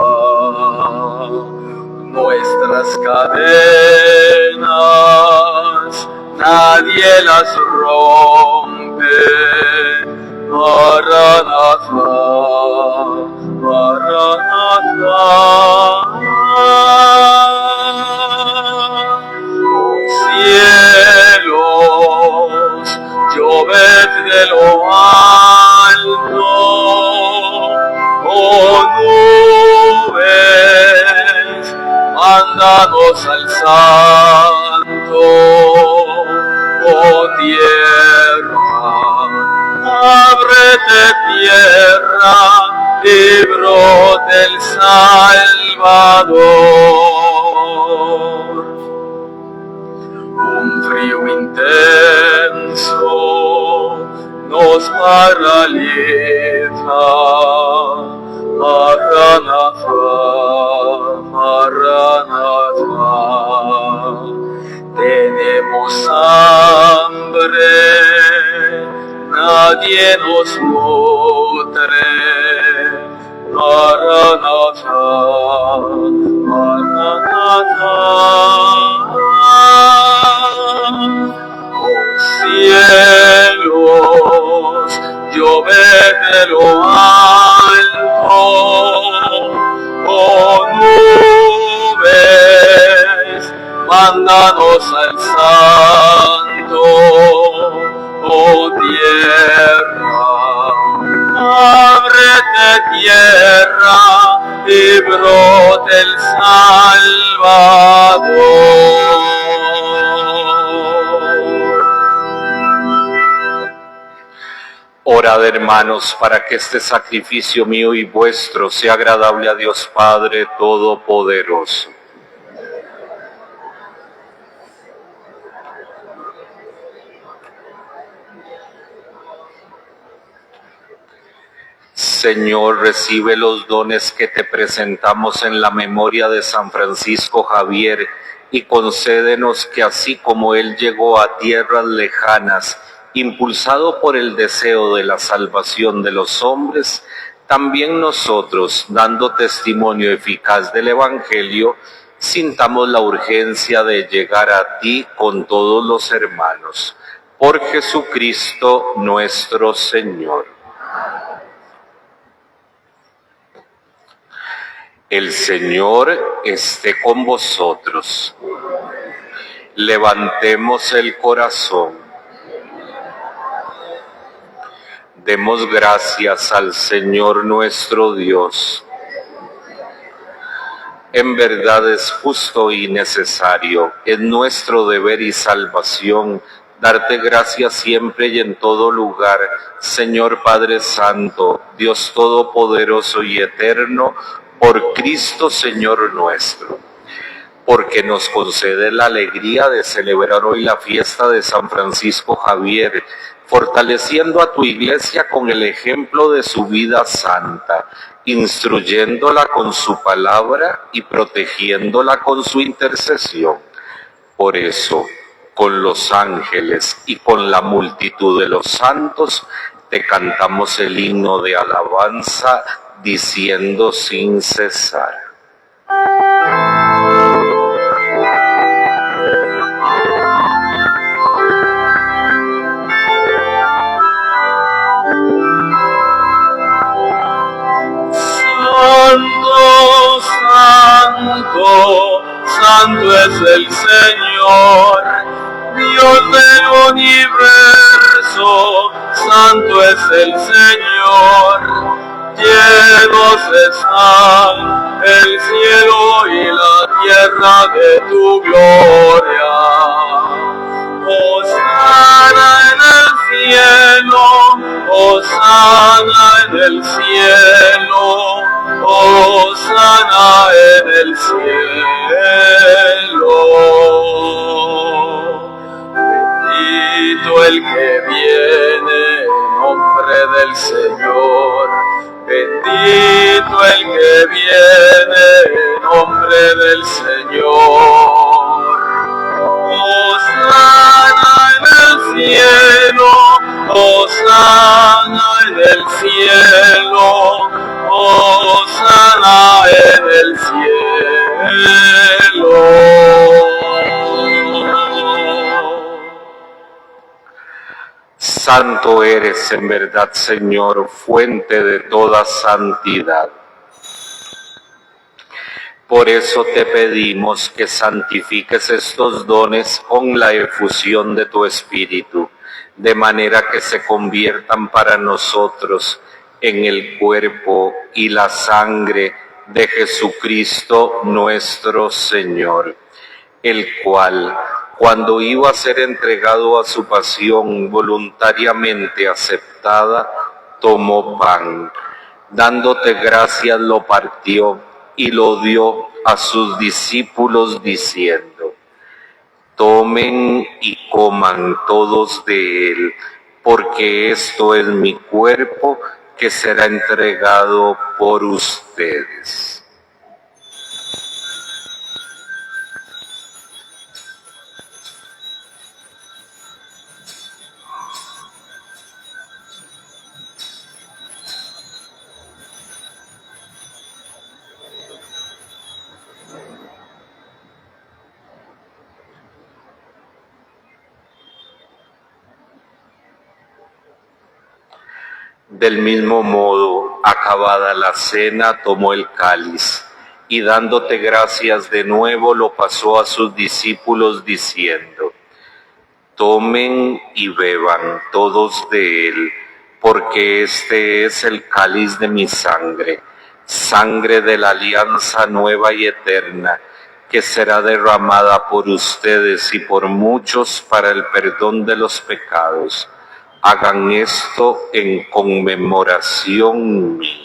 Nuestras cadenas nadie las rompe, Maranatha, Maranatha. Cielos, lloved de lo alto, oh nubes, mándanos al Santo, oh tierra, ábrete tierra, y brote el Salvador. Un frío intenso nos paraliza, Maranatha, Maranatha. Tenemos hambre, nadie nos nutre, Maranatha, Maranatha. Oh cielos, lloved de lo alto, oh nubes, mándanos al Santo, oh tierra, ábrete tierra, y brote el Salvador. Orad, hermanos, para que este sacrificio mío y vuestro sea agradable a Dios Padre Todopoderoso. Señor, recibe los dones que te presentamos en la memoria de San Francisco Javier y concédenos que así como él llegó a tierras lejanas, impulsado por el deseo de la salvación de los hombres, también nosotros, dando testimonio eficaz del Evangelio, sintamos la urgencia de llegar a ti con todos los hermanos. Por Jesucristo nuestro Señor. El Señor esté con vosotros. Levantemos el corazón. Demos gracias al Señor nuestro Dios. En verdad es justo y necesario, es nuestro deber y salvación, darte gracias siempre y en todo lugar, Señor Padre Santo, Dios Todopoderoso y Eterno, por Cristo Señor nuestro, porque nos concede la alegría de celebrar hoy la fiesta de San Francisco Javier, fortaleciendo a tu Iglesia con el ejemplo de su vida santa, instruyéndola con su palabra y protegiéndola con su intercesión. Por eso, con los ángeles y con la multitud de los santos, te cantamos el himno de alabanza, diciendo sin cesar. Santo, santo, santo es el Señor, Dios del universo, santo es el Señor. Llenos están el cielo y la tierra de tu gloria. Hosana en el cielo, hosana en el cielo, hosana en el cielo. Bendito el que viene en nombre del Señor. Bendito el que viene en nombre del Señor. Hosana en el cielo, hosana en el cielo, hosana en el cielo. Santo eres en verdad, Señor, fuente de toda santidad. Por eso te pedimos que santifiques estos dones con la efusión de tu Espíritu, de manera que se conviertan para nosotros en el cuerpo y la sangre de Jesucristo nuestro Señor, el cual, cuando iba a ser entregado a su pasión voluntariamente aceptada, tomó pan, dándote gracias lo partió y lo dio a sus discípulos diciendo: tomen y coman todos de él, porque esto es mi cuerpo que será entregado por ustedes. Del mismo modo, acabada la cena, tomó el cáliz, y dándote gracias de nuevo, lo pasó a sus discípulos diciendo: tomen y beban todos de él, porque este es el cáliz de mi sangre, sangre de la alianza nueva y eterna, que será derramada por ustedes y por muchos para el perdón de los pecados. Hagan esto en conmemoración mía.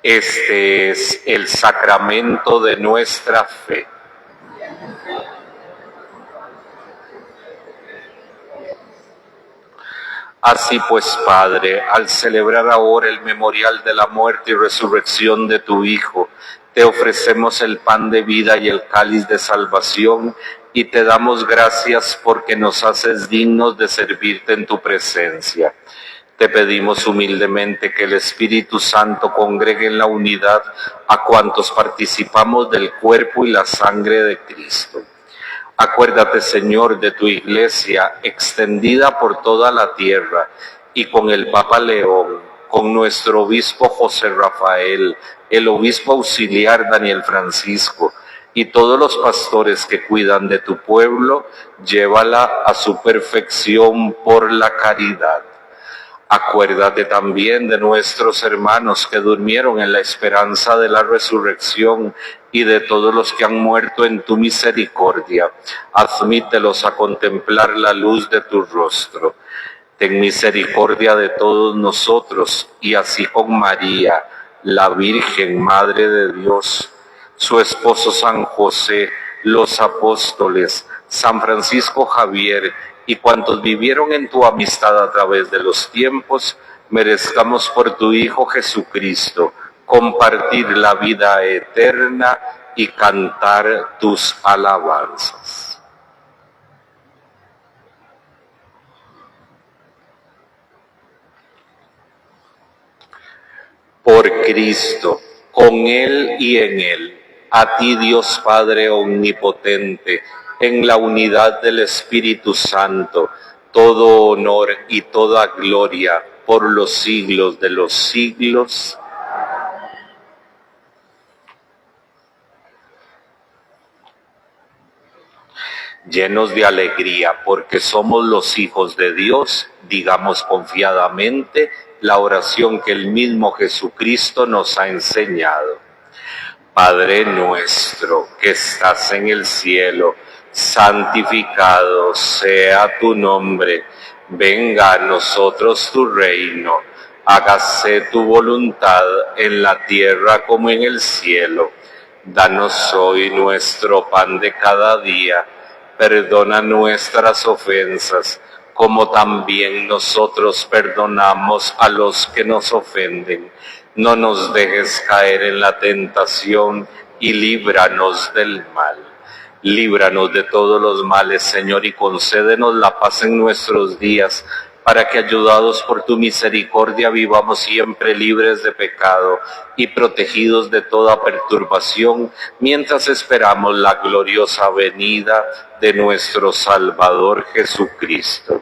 Este es el sacramento de nuestra fe. Así pues, Padre, al celebrar ahora el memorial de la muerte y resurrección de tu Hijo, te ofrecemos el pan de vida y el cáliz de salvación, y te damos gracias porque nos haces dignos de servirte en tu presencia. Te pedimos humildemente que el Espíritu Santo congregue en la unidad a cuantos participamos del cuerpo y la sangre de Cristo. Acuérdate, Señor, de tu Iglesia extendida por toda la tierra, y con el Papa León, con nuestro obispo José Rafael, el obispo auxiliar Daniel Francisco, y todos los pastores que cuidan de tu pueblo, llévala a su perfección por la caridad. Acuérdate también de nuestros hermanos que durmieron en la esperanza de la resurrección y de todos los que han muerto en tu misericordia. Admítelos a contemplar la luz de tu rostro. Ten misericordia de todos nosotros, y así con María, la Virgen Madre de Dios, su esposo San José, los apóstoles, San Francisco Javier, y cuantos vivieron en tu amistad a través de los tiempos, merezcamos por tu Hijo Jesucristo compartir la vida eterna y cantar tus alabanzas. Por Cristo, con Él y en Él, a ti Dios Padre omnipotente, en la unidad del Espíritu Santo, todo honor y toda gloria por los siglos de los siglos. Llenos de alegría porque somos los hijos de Dios, digamos confiadamente la oración que el mismo Jesucristo nos ha enseñado. Padre nuestro que estás en el cielo, santificado sea tu nombre, venga a nosotros tu reino, hágase tu voluntad en la tierra como en el cielo. Danos hoy nuestro pan de cada día, perdona nuestras ofensas, como también nosotros perdonamos a los que nos ofenden. No nos dejes caer en la tentación y líbranos del mal. Líbranos de todos los males, Señor, y concédenos la paz en nuestros días, para que, ayudados por tu misericordia, vivamos siempre libres de pecado y protegidos de toda perturbación, mientras esperamos la gloriosa venida de nuestro Salvador Jesucristo.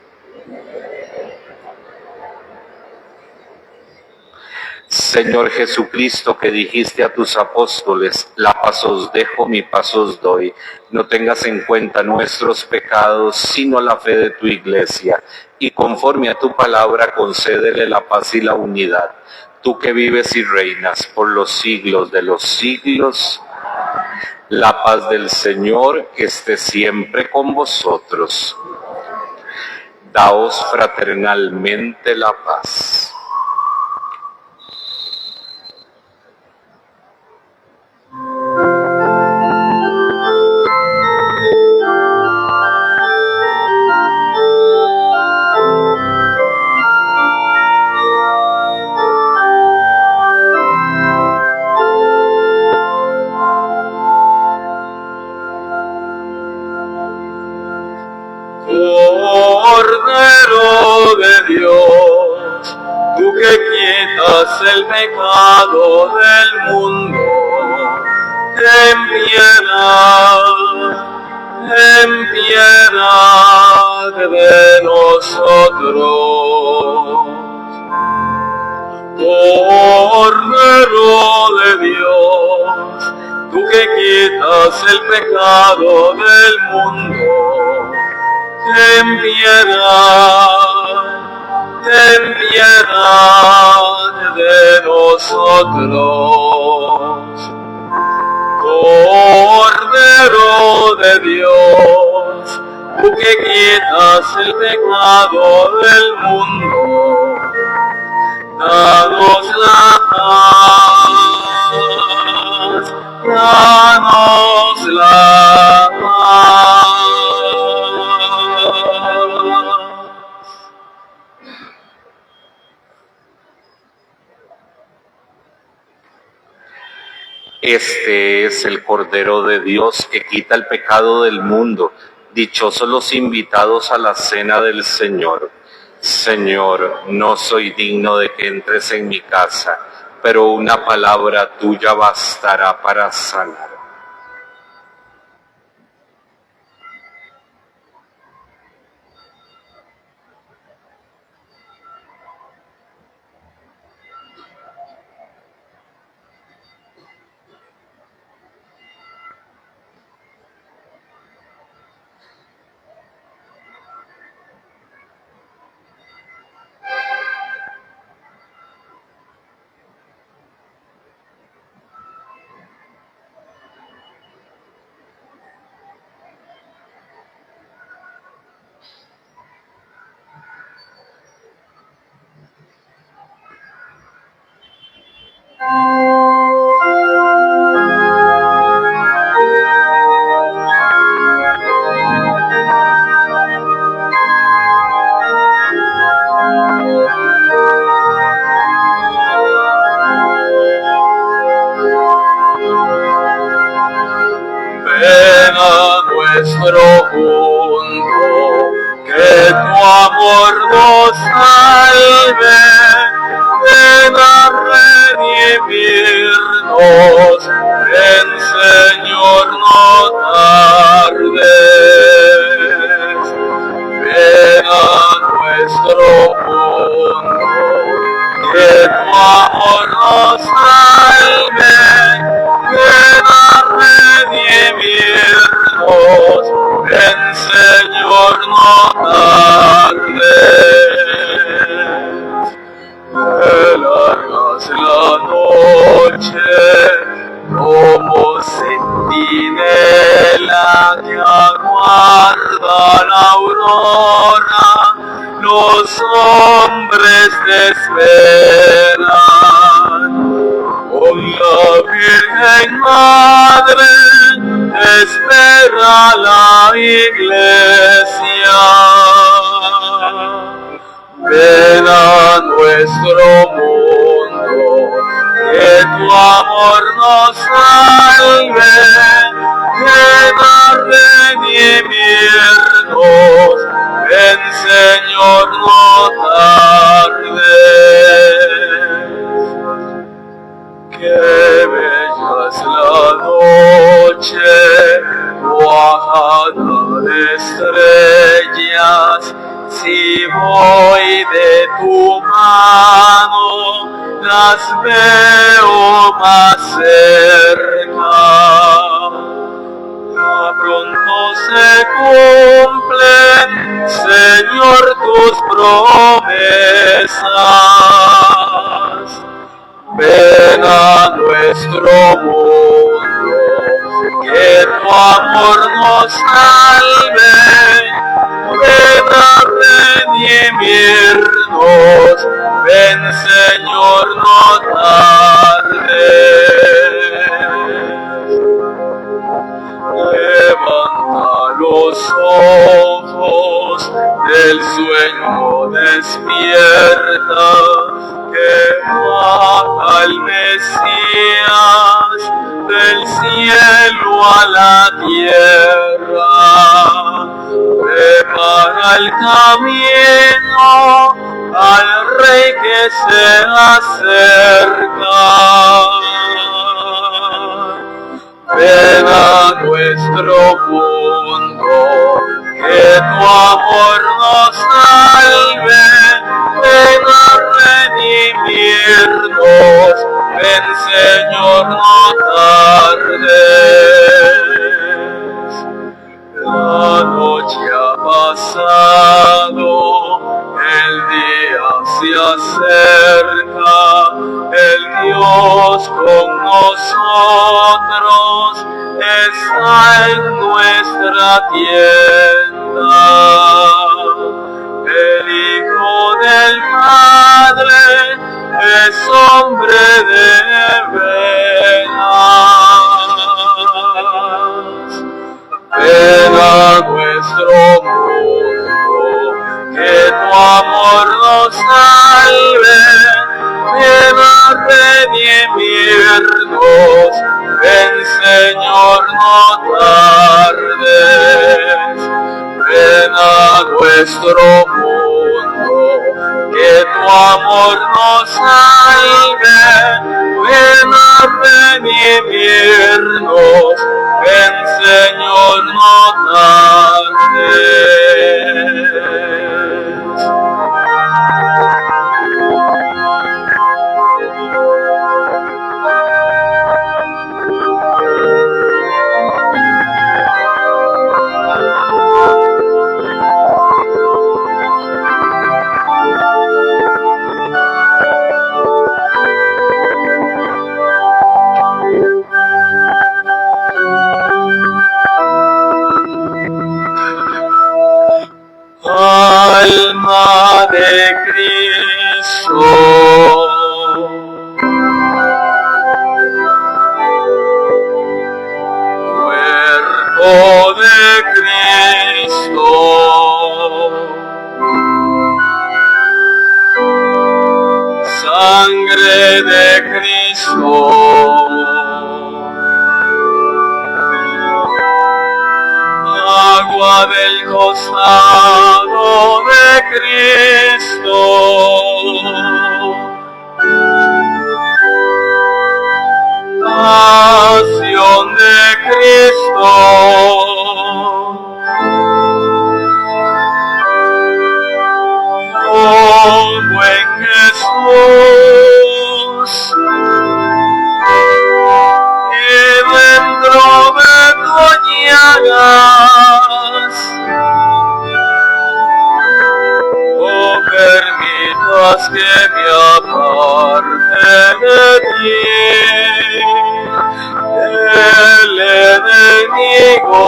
Señor Jesucristo, que dijiste a tus apóstoles: la paz os dejo, mi paz os doy. No tengas en cuenta nuestros pecados, sino la fe de tu Iglesia, y conforme a tu palabra concédele la paz y la unidad. Tú que vives y reinas por los siglos de los siglos, la paz del Señor que esté siempre con vosotros. Daos fraternalmente la paz. Cordero de Dios, tú que quitas el pecado del mundo, ten piedad de nosotros. Cordero de Dios, tú que quitas el pecado del mundo, ten piedad de nosotros. Cordero de Dios, tú que quitas el pecado del mundo, danos la paz, danos la paz. Este es el Cordero de Dios que quita el pecado del mundo. Dichosos los invitados a la cena del Señor. Señor, no soy digno de que entres en mi casa, pero una palabra tuya bastará para sanar. Ven a nuestro punto, que tu amor nos salve. Ven a redimirnos, ven Señor, no tardes. Ven a nuestro punto, que tu amor nos salve. Ven a redimirnos, ven Señor, no tardes. Que largas la noche, como centinela que aguarda la aurora, los hombres te esperan. Con la Virgen Madre te espera la Iglesia. Ven a nuestro mundo, que tu amor nos salve, ven a redimirnos, ven Señor, no tardes. Qué bella es la noche, cuajada de estrellas, si voy de tu mano, las veo más cerca. Ya pronto se cumplen, Señor, tus promesas. Ven a nuestro mundo, que tu amor nos salve, ven a redimirnos, ven Señor, no tardes. Levanta los ojos, del sueño despierta, que baja el Mesías del cielo a la tierra. Prepara el camino al Rey que se acerca. Ven a nuestro mundo, que tu amor nos salve, ven a redimirnos, ven Señor, no tardes. La noche ha pasado, el día se acerca, el Dios con nosotros está en nuestra tienda. El Hijo del Padre es hombre de veras. Ven a nuestro mundo, que tu amor nos salve, ven a redimirnos, ven Señor, no tardes. Ven a nuestro mundo, que tu amor nos salve, ven a redimirnos, ven Señor, no tardes. Alma de Cristo, cuerpo de Cristo, sangre de Cristo, agua del costado de Cristo, pasión de Cristo, oh buen Jesús, y dentro de tu llagas, oh permitas que me aparte de ti, el enemigo.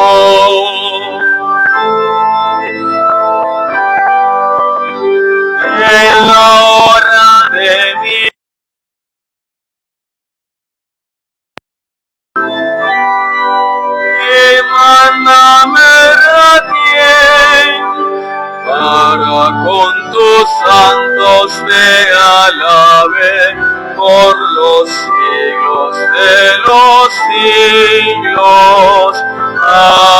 En la hora de mi mándame bien para con tu sangre alabe por los siglos de los siglos. Amén.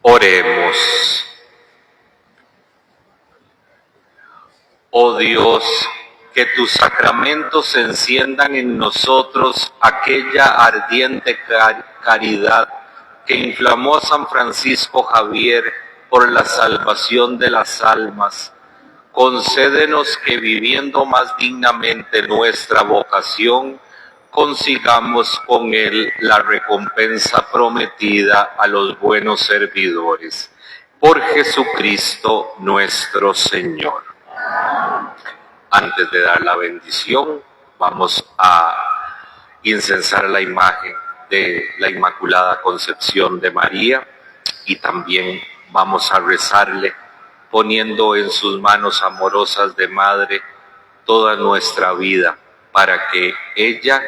Oremos. Oh Dios, que tus sacramentos enciendan en nosotros aquella ardiente caridad que inflamó a San Francisco Javier por la salvación de las almas. Concédenos que viviendo más dignamente nuestra vocación, consigamos con él la recompensa prometida a los buenos servidores. Por Jesucristo nuestro Señor. Antes de dar la bendición, vamos a incensar la imagen de la Inmaculada Concepción de María y también vamos a rezarle poniendo en sus manos amorosas de madre toda nuestra vida para que ella,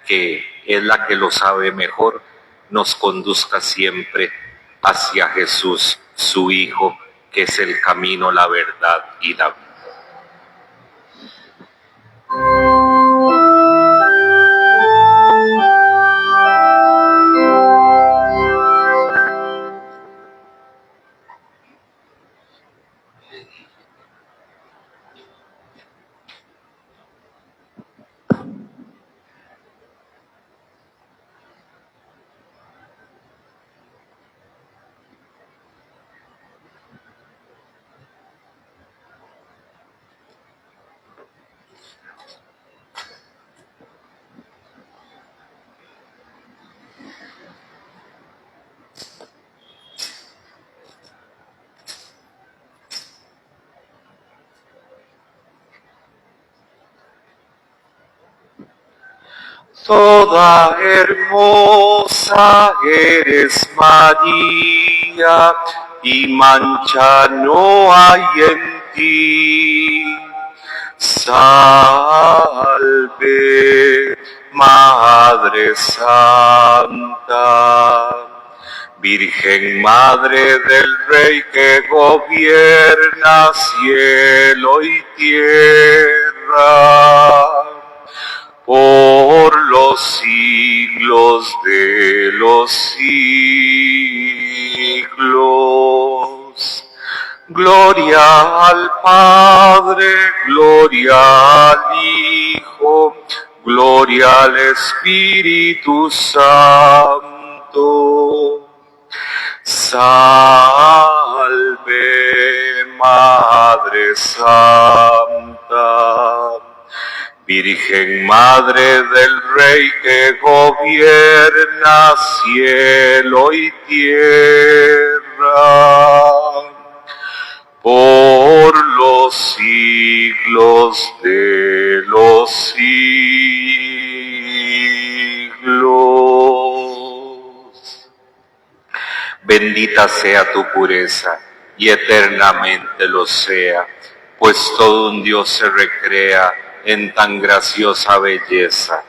que es la que lo sabe mejor, nos conduzca siempre hacia Jesús, su Hijo, que es el camino, la verdad y la vida. Toda hermosa eres María, y mancha no hay en ti. Salve, Madre Santa, Virgen Madre del Rey que gobierna cielo y tierra, por los siglos de los siglos. Gloria al Padre, gloria al Hijo, gloria al Espíritu Santo. Salve, Madre Santa, Virgen Madre del Rey que gobierna cielo y tierra, por los siglos de los siglos. Bendita sea tu pureza y eternamente lo sea, pues todo un Dios se recrea en tan graciosa belleza.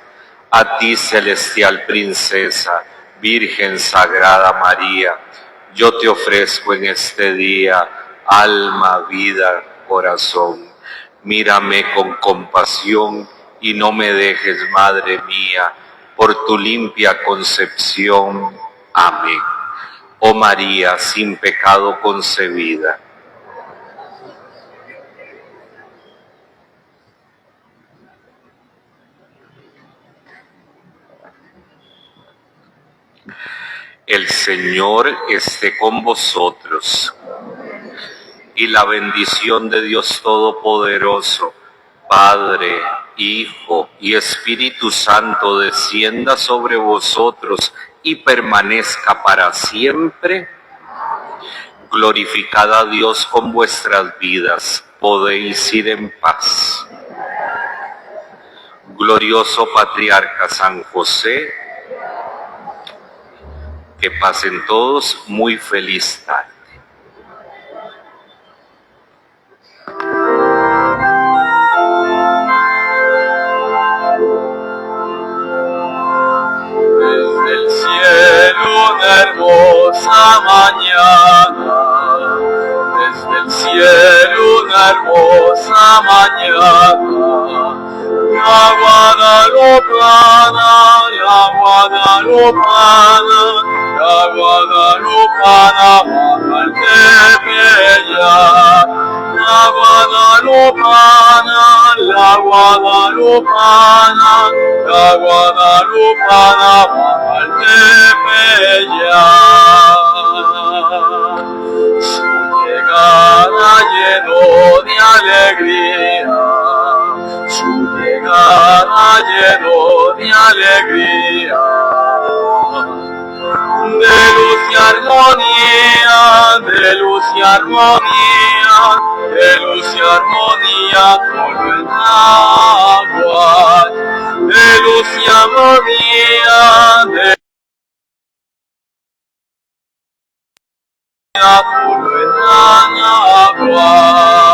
A ti, celestial princesa, Virgen Sagrada María, yo te ofrezco en este día alma, vida, corazón. Mírame con compasión y no me dejes, Madre mía, por tu limpia concepción. Amén. Oh María, sin pecado concebida. El Señor esté con vosotros, y la bendición de Dios Todopoderoso, Padre, Hijo y Espíritu Santo, descienda sobre vosotros y permanezca para siempre. Glorificad a Dios con vuestras vidas, podéis ir en paz. Glorioso Patriarca San José, Que pasen todos muy feliz tarde. Desde el cielo una hermosa mañana, desde el cielo una hermosa mañana, la guadalupana, la guadalupana, la guadalupana baja al Tepeyac. La guadalupana, la guadalupana, la guadalupana baja al Tepeyac. Su llegada llenó de alegría, su llegada llenó de alegría, de luz y armonía, de luz y armonía, de luz y armonía, todo en agua, de luz y armonía, de todo en agua.